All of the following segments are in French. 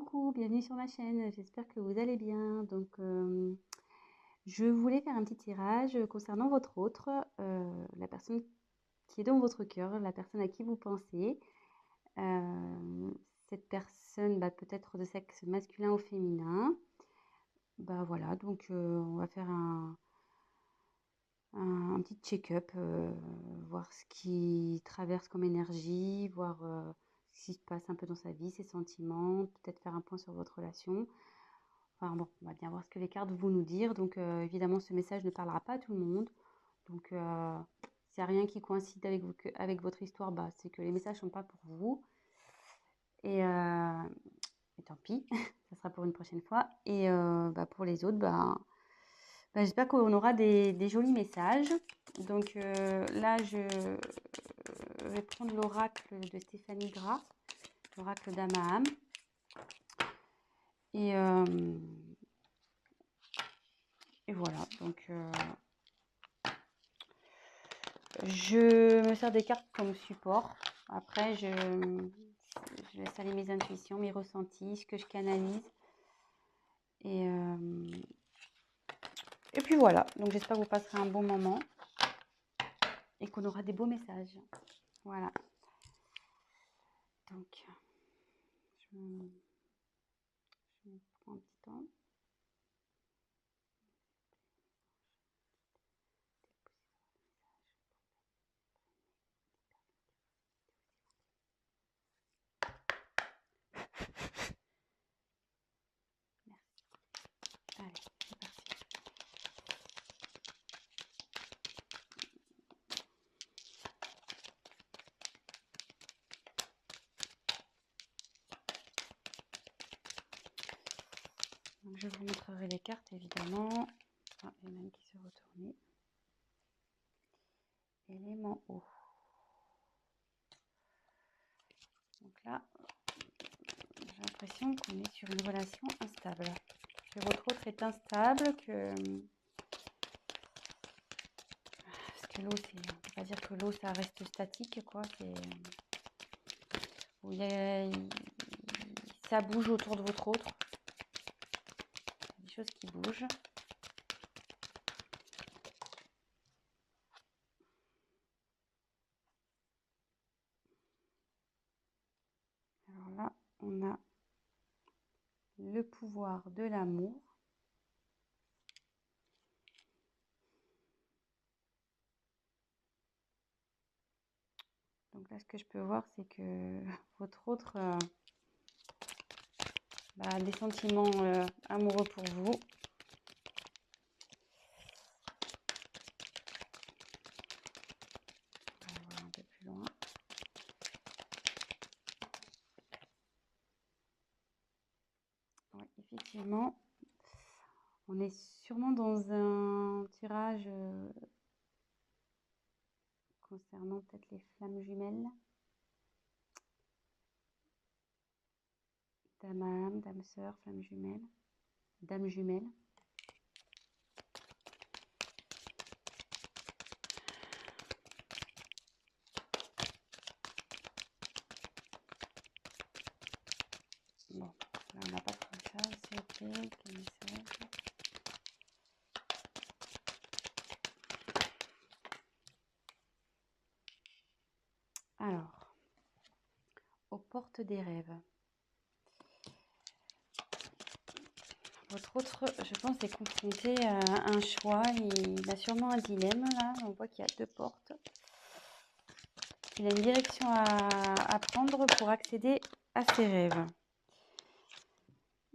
coucou, bienvenue sur ma chaîne, j'espère que vous allez bien. Je voulais faire un petit tirage concernant votre autre, la personne qui est dans votre cœur, la personne à qui vous pensez. Cette personne, peut être de sexe masculin ou féminin. Voilà, on va faire un petit check-up, voir ce qui traverse comme énergie, voir ce qui se passe un peu dans sa vie, ses sentiments, peut-être faire un point sur votre relation. Enfin bon, on va bien voir ce que les cartes vont nous dire. Évidemment, ce message ne parlera pas à tout le monde. S'il n'y a rien qui coïncide avec votre histoire, c'est que les messages ne sont pas pour vous. Et tant pis, ça sera pour une prochaine fois. Pour les autres, j'espère qu'on aura des jolis messages. Là, je vais prendre l'oracle de Stéphanie Gras, l'oracle d'Amaham. Et voilà, je me sers des cartes comme support. Après, je laisse aller mes intuitions, mes ressentis, ce que je canalise. Et puis voilà, donc j'espère que vous passerez un bon moment et qu'on aura des beaux messages. Voilà. Donc, je prends un petit temps. Merci. Allez, c'est parti. Donc, je vous montrerai les cartes, évidemment. Ah, il y en a une qui s'est retournée. Élément eau. Donc là, j'ai l'impression qu'on est sur une relation instable. Que votre autre est instable, parce que l'eau, on ne peut pas dire que l'eau, ça reste statique, quoi. Ça bouge autour de votre autre. Il y a des choses qui bougent. Alors là, on a le pouvoir de l'amour. Donc là, ce que je peux voir, c'est que votre autre a des sentiments amoureux pour vous. On va voir un peu plus loin. Oui, effectivement, on est sûrement dans un tirage concernant peut-être les flammes jumelles. Dame âme, dame sœur, flamme jumelle, dame jumelle. Bon, là on n'a pas trop ça, c'est ok, quel message. Alors, aux portes des rêves. Votre autre, je pense, est confronté à un choix. Il a sûrement un dilemme, là. On voit qu'il y a deux portes. Il a une direction à prendre pour accéder à ses rêves.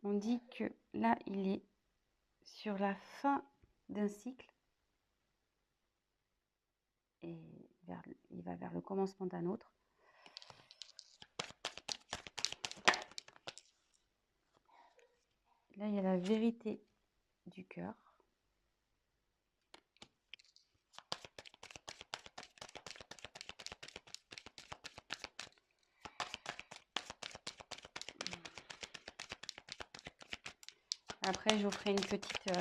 On dit que là, il est sur la fin d'un cycle et il va vers le commencement d'un autre. Là, il y a la vérité du cœur. Après, je vous ferai une petite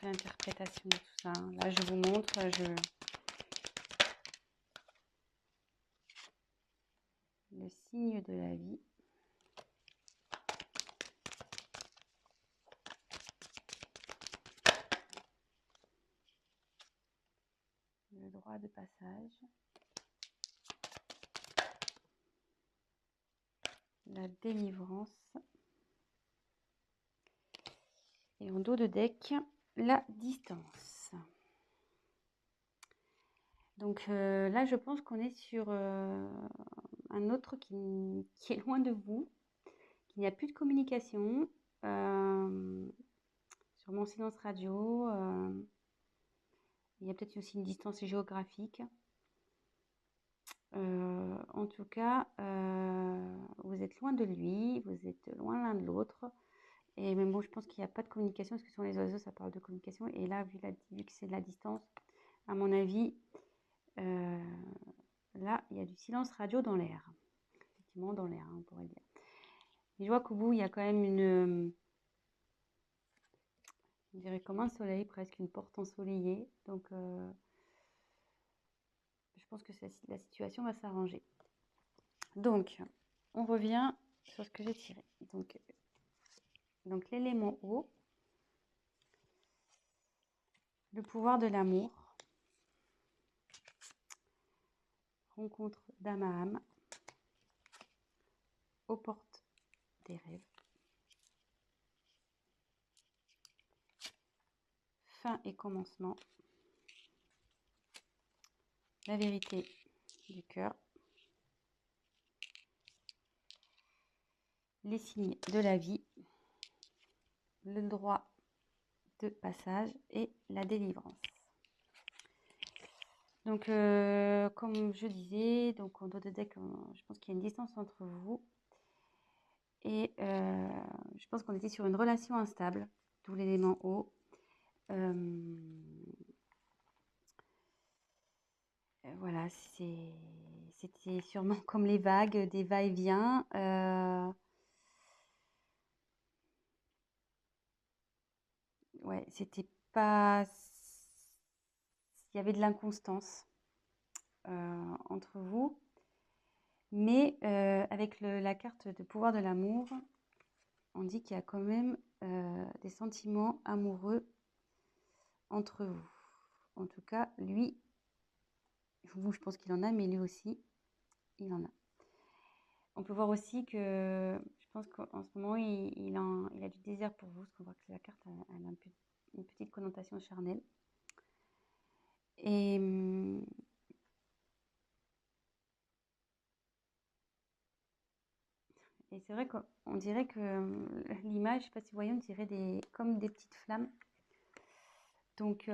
interprétation de tout ça. Là, je vous montre, le signe de la vie. de passage. La délivrance. Et en dos de deck, la distance. Donc là, je pense qu'on est sur un autre qui est loin de vous, qu'il n'y a plus de communication. Sur mon silence radio, il y a peut-être aussi une distance géographique. En tout cas, vous êtes loin de lui, vous êtes loin l'un de l'autre. Et même bon, je pense qu'il n'y a pas de communication, parce que sur les oiseaux, ça parle de communication. Et là, vu que c'est de la distance, à mon avis, là, il y a du silence radio dans l'air. Effectivement, dans l'air, on pourrait dire. Et je vois qu'au bout, il y a quand même on dirait comme un soleil, presque une porte ensoleillée. Donc, je pense que la situation va s'arranger. Donc, on revient sur ce que j'ai tiré. Donc l'élément eau, le pouvoir de l'amour, rencontre d'âme à âme, aux portes des rêves, fin et commencement, la vérité du cœur, les signes de la vie, le droit de passage et la délivrance. Donc, comme je disais, donc en dos de deck, je pense qu'il y a une distance entre vous. Et je pense qu'on était sur une relation instable, d'où l'élément eau. Voilà, c'était sûrement comme les vagues, des va-et-vient. Ouais, c'était pas. Il y avait de l'inconstance entre vous. Mais avec la carte de pouvoir de l'amour, on dit qu'il y a quand même des sentiments amoureux entre vous. En tout cas, lui, vous, je pense qu'il en a, mais lui aussi, il en a. On peut voir aussi que je pense qu'en ce moment, il a du désir pour vous, parce qu'on voit que la carte elle a une petite connotation charnelle. Et c'est vrai qu'on dirait que l'image, je ne sais pas si vous voyez, on dirait comme des petites flammes. Donc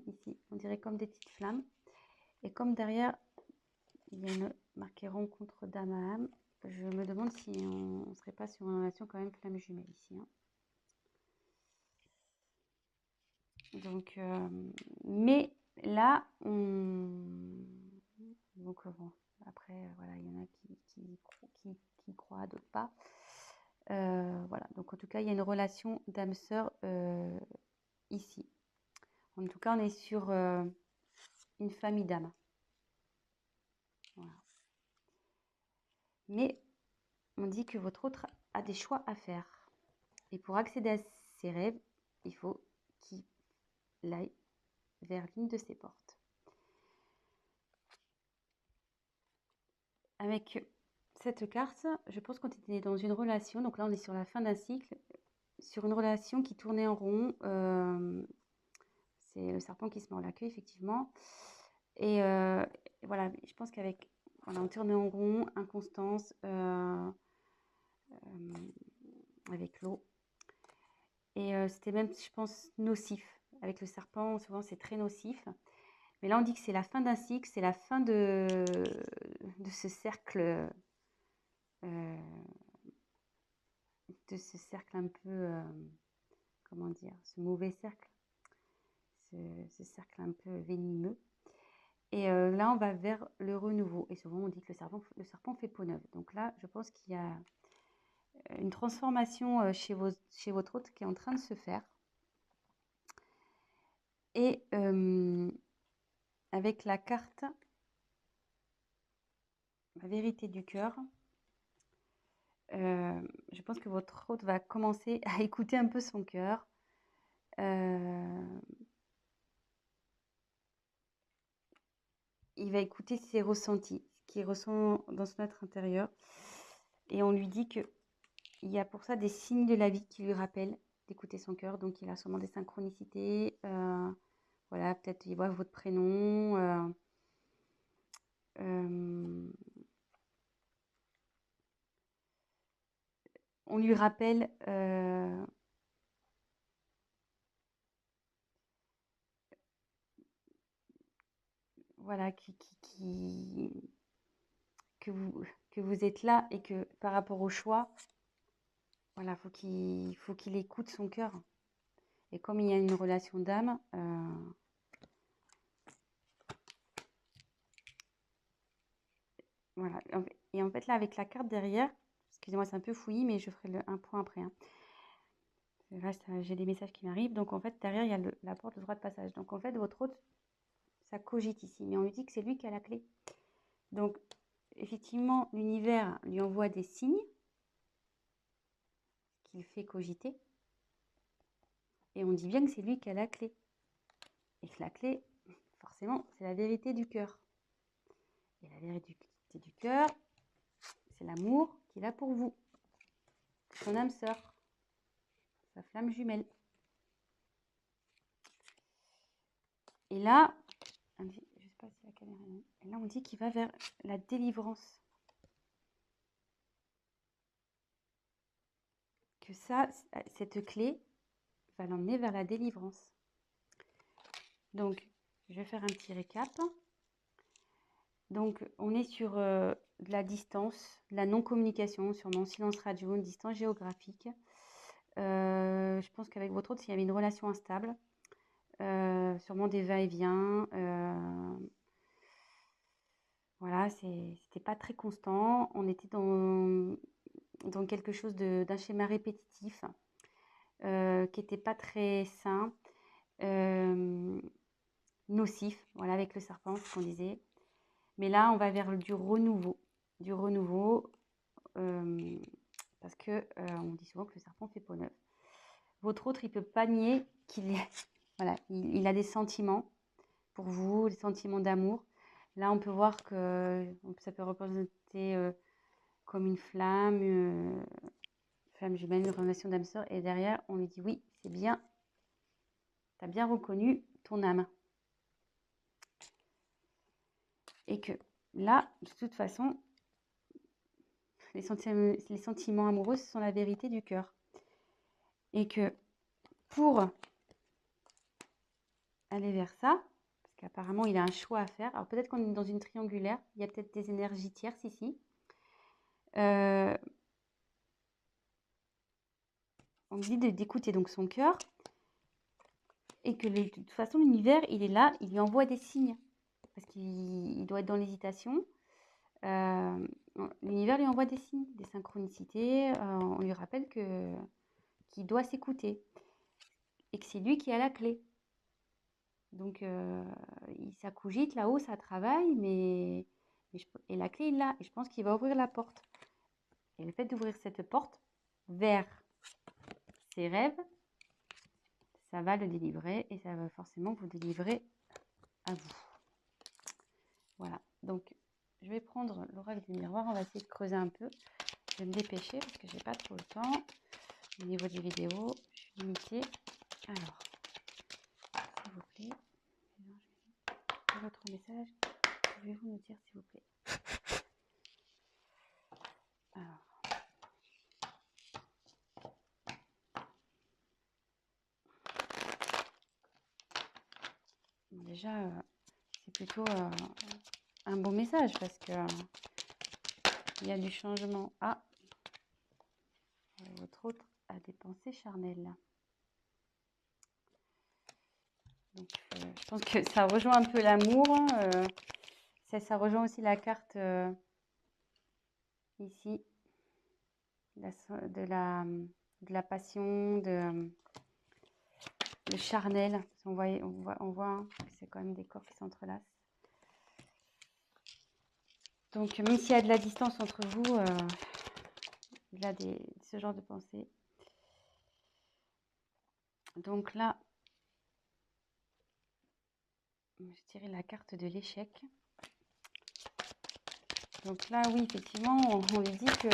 ici, on dirait comme des petites flammes. Et comme derrière, il y a une marquée rencontre d'âme à âme, je me demande si on ne serait pas sur une relation quand même flamme jumelle ici. Hein. Donc, mais là, donc bon, après, voilà, il y en a qui croient, d'autres pas. Voilà, donc en tout cas, il y a une relation d'âme sœur ici. En tout cas, on est sur une famille d'âmes. Voilà. Mais on dit que votre autre a des choix à faire. Et pour accéder à ses rêves, il faut qu'il aille vers l'une de ses portes. Avec cette carte, je pense qu'on était dans une relation, donc là on est sur la fin d'un cycle, sur une relation qui tournait en rond. C'est le serpent qui se mord la queue, effectivement. Et voilà, je pense qu'avec, voilà, on tournait en rond, inconstance, avec l'eau. Et c'était même, je pense, nocif. Avec le serpent, souvent c'est très nocif. Mais là, on dit que c'est la fin d'un cycle, c'est la fin de ce cercle, un peu, comment dire, ce mauvais cercle, ce cercle un peu venimeux. Et là, on va vers le renouveau. Et souvent, on dit que le serpent fait peau neuve. Donc là, je pense qu'il y a une transformation chez votre hôte qui est en train de se faire. Et avec la carte, la vérité du cœur, je pense que votre hôte va commencer à écouter un peu son cœur. il va écouter ses ressentis, ce qu'il ressent dans son être intérieur. Et on lui dit qu'il y a pour ça des signes de la vie qui lui rappellent d'écouter son cœur. Donc, il a sûrement des synchronicités. Voilà, peut-être il voit votre prénom. On lui rappelle voilà, que vous êtes là et que par rapport au choix, voilà, faut qu'il écoute son cœur. Et comme il y a une relation d'âme, voilà. Et en fait, là, avec la carte derrière, excusez-moi, c'est un peu fouillis, mais je ferai un point après. Hein. Là, j'ai des messages qui m'arrivent. Donc, en fait, derrière, il y a la porte, le droit de passage. Donc, en fait, votre hôte, ça cogite ici. Mais on lui dit que c'est lui qui a la clé. Donc, effectivement, l'univers lui envoie des signes qu'il fait cogiter. Et on dit bien que c'est lui qui a la clé. Et que la clé, forcément, c'est la vérité du cœur. Et la vérité du cœur, c'est l'amour qu'il a pour vous. Son âme sœur, sa flamme jumelle. Et là, je ne sais pas si la caméra est là. Et là, on dit qu'il va vers la délivrance. Que ça, cette clé va l'emmener vers la délivrance. Donc, je vais faire un petit récap. Donc, on est sur de la distance, de la non-communication, sûrement silence radio, une distance géographique. Je pense qu'avec votre autre, s'il y avait une relation instable, sûrement des va-et-vient. Voilà, c'était pas très constant. On était dans quelque chose d'un schéma répétitif qui n'était pas très sain, nocif, voilà, avec le serpent, ce qu'on disait. Mais là, on va vers du renouveau, parce que on dit souvent que le serpent fait peau neuve. Votre autre, il peut pas nier qu'il voilà, il a des sentiments pour vous, des sentiments d'amour. Là, on peut voir que ça peut représenter comme une flamme jumelle, une relation d'âme sœur. Et derrière, on lui dit oui, c'est bien, tu as bien reconnu ton âme. Et que là, de toute façon, les sentiments amoureux, ce sont la vérité du cœur. Et que pour aller vers ça, parce qu'apparemment, il a un choix à faire. Alors peut-être qu'on est dans une triangulaire, il y a peut-être des énergies tierces ici. On dit d'écouter donc son cœur et que de toute façon, l'univers, il est là, il lui envoie des signes parce qu'il doit être dans l'hésitation. L'univers lui envoie des signes, des synchronicités. On lui rappelle qu'il doit s'écouter et que c'est lui qui a la clé. Donc, ça cogite là-haut, ça travaille, et la clé, il l'a. Et je pense qu'il va ouvrir la porte. Et le fait d'ouvrir cette porte vers ses rêves, ça va le délivrer et ça va forcément vous délivrer à vous. Voilà. Donc, je vais prendre l'oracle du miroir. On va essayer de creuser un peu. Je vais me dépêcher parce que j'ai pas trop le temps. Au niveau des vidéos, je suis limitée. Alors, s'il vous plaît, votre message, pouvez-vous nous dire s'il vous plaît? Alors, bon, déjà, c'est plutôt un bon message parce que il y a du changement. Ah, votre autre a des pensées charnelles. Donc, je pense que ça rejoint un peu l'amour. Ça rejoint aussi la carte ici de la passion, le charnel. On voit que c'est quand même des corps qui s'entrelacent. Donc, même s'il y a de la distance entre vous, il y a ce genre de pensée. Donc là, je dirais la carte de l'échec. Donc là, oui, effectivement, on lui dit que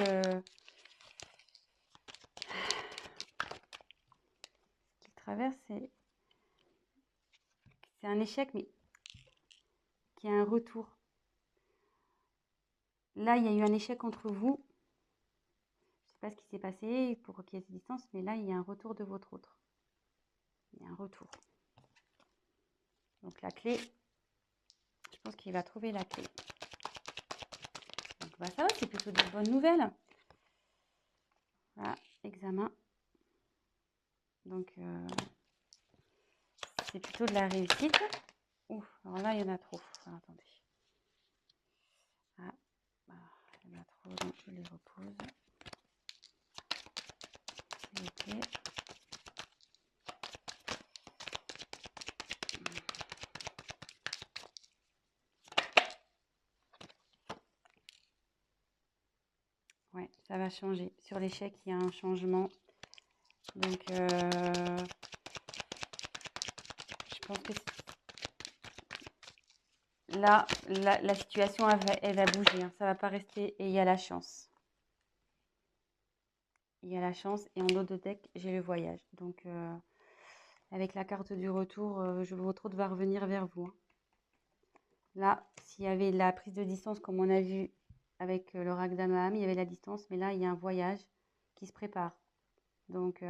ce qu'il traverse, c'est un échec, mais qui a un retour. Là, il y a eu un échec entre vous. Je ne sais pas ce qui s'est passé pour qu'il y ait cette distance, mais là, il y a un retour de votre autre. Il y a un retour. Donc la clé, je pense qu'il va trouver la clé. Donc bah, ça va, c'est plutôt de bonnes nouvelles. Voilà, examen. Donc c'est plutôt de la réussite. Ouf, alors là, il y en a trop. Alors, attendez. Ah, bah, il y en a trop, donc je les repose. S'il vous plaît. Ouais, ça va changer. Sur l'échec, il y a un changement. Donc, je pense que là, la situation, elle va bouger. Hein. Ça va pas rester. Et il y a la chance. Il y a la chance. Et en haut de deck, j'ai le voyage. Donc, avec la carte du retour, votre autre va revenir vers vous. Hein. Là, s'il y avait la prise de distance, comme on a vu avec le Ragdamam, il y avait la distance. Mais là, il y a un voyage qui se prépare. Donc,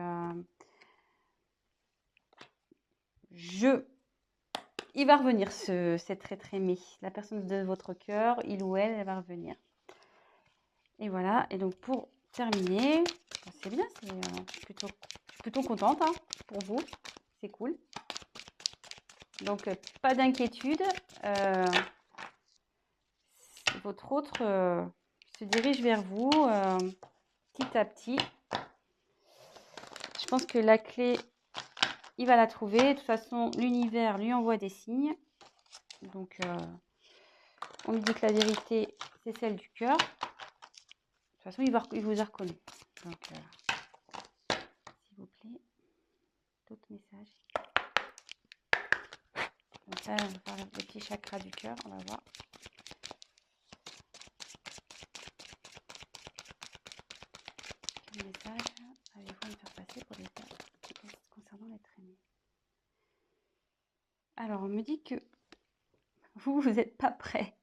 il va revenir, cet être aimé. La personne de votre cœur, il ou elle va revenir. Et voilà. Et donc, pour terminer, c'est bien. Je suis plutôt contente hein, pour vous. C'est cool. Donc, pas d'inquiétude. Votre autre se dirige vers vous petit à petit. Je pense que la clé, il va la trouver. De toute façon, l'univers lui envoie des signes. Donc, on lui dit que la vérité, c'est celle du cœur. De toute façon, il vous a reconnu. Donc, s'il vous plaît, d'autres messages. Comme ça, on va faire le petit chakra du cœur. On va voir. Quel message avez-vous à me faire passer pour les tests concernant l'être aimé? Alors, on me dit que vous n'êtes pas prêt.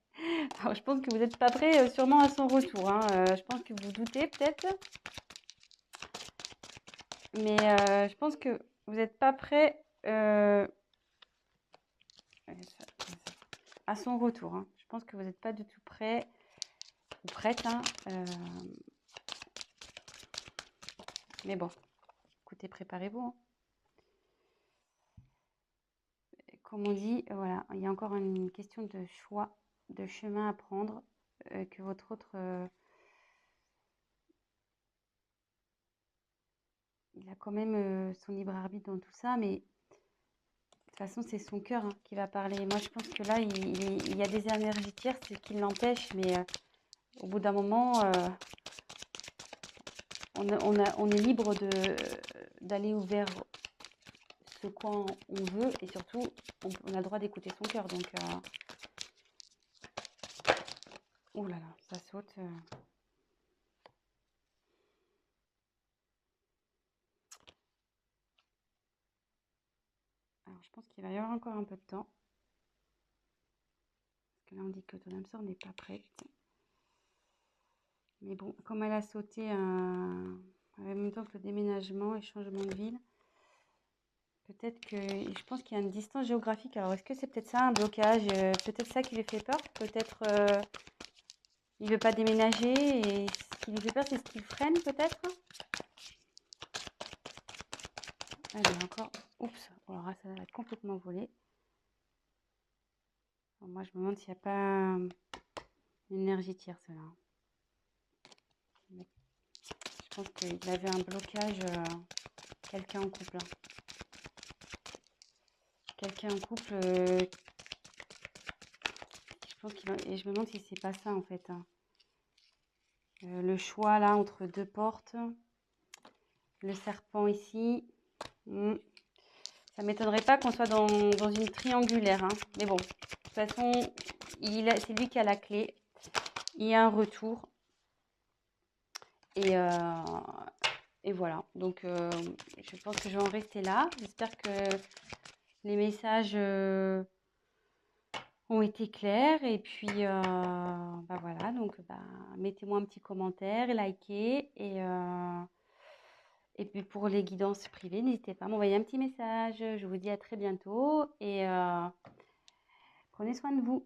Alors, je pense que vous n'êtes pas prêt sûrement à son retour. Hein. Je pense que vous doutez peut-être. Mais je pense que vous n'êtes pas prêt à son retour. Hein. Je pense que vous n'êtes pas du tout prêt ou prête. Hein. Mais bon, écoutez, préparez-vous. Hein. Comme on dit, voilà, il y a encore une question de choix, de chemin à prendre, que votre autre... il a quand même son libre arbitre dans tout ça, mais de toute façon, c'est son cœur hein, qui va parler. Moi, je pense que là, il y a des énergies tierces qui l'empêchent, mais au bout d'un moment, on est libre d'aller vers ce quoi on veut, et surtout, on a le droit d'écouter son cœur. Donc, oh là là, ça saute. Alors, je pense qu'il va y avoir encore un peu de temps. Parce que là, on dit que ton âme sœur n'est pas prête. Mais bon, comme elle a sauté en même temps que le déménagement et changement de ville, peut-être que... Je pense qu'il y a une distance géographique. Alors, est-ce que c'est peut-être ça, un blocage? Peut-être ça qui lui fait peur. Peut-être il ne veut pas déménager. Et ce qui lui fait peur, c'est ce qui le freine, peut-être. Allez, encore... Oups, alors là, ça va être complètement volé. Alors, moi, je me demande s'il n'y a pas une énergie tierce, là. Je pense qu'il avait un blocage, quelqu'un en couple. Hein. Quelqu'un en couple, je pense et je me demande si c'est pas ça en fait. Hein. Le choix là entre deux portes, le serpent ici. Ça m'étonnerait pas qu'on soit dans une triangulaire. Hein. Mais bon, de toute façon, c'est lui qui a la clé. il y a un retour. Et, et voilà. Donc, je pense que je vais en rester là. J'espère que les messages ont été clairs. Et puis, bah voilà. Donc, bah, mettez-moi un petit commentaire, likez. Et puis, pour les guidances privées, n'hésitez pas à m'envoyer un petit message. Je vous dis à très bientôt. Et prenez soin de vous.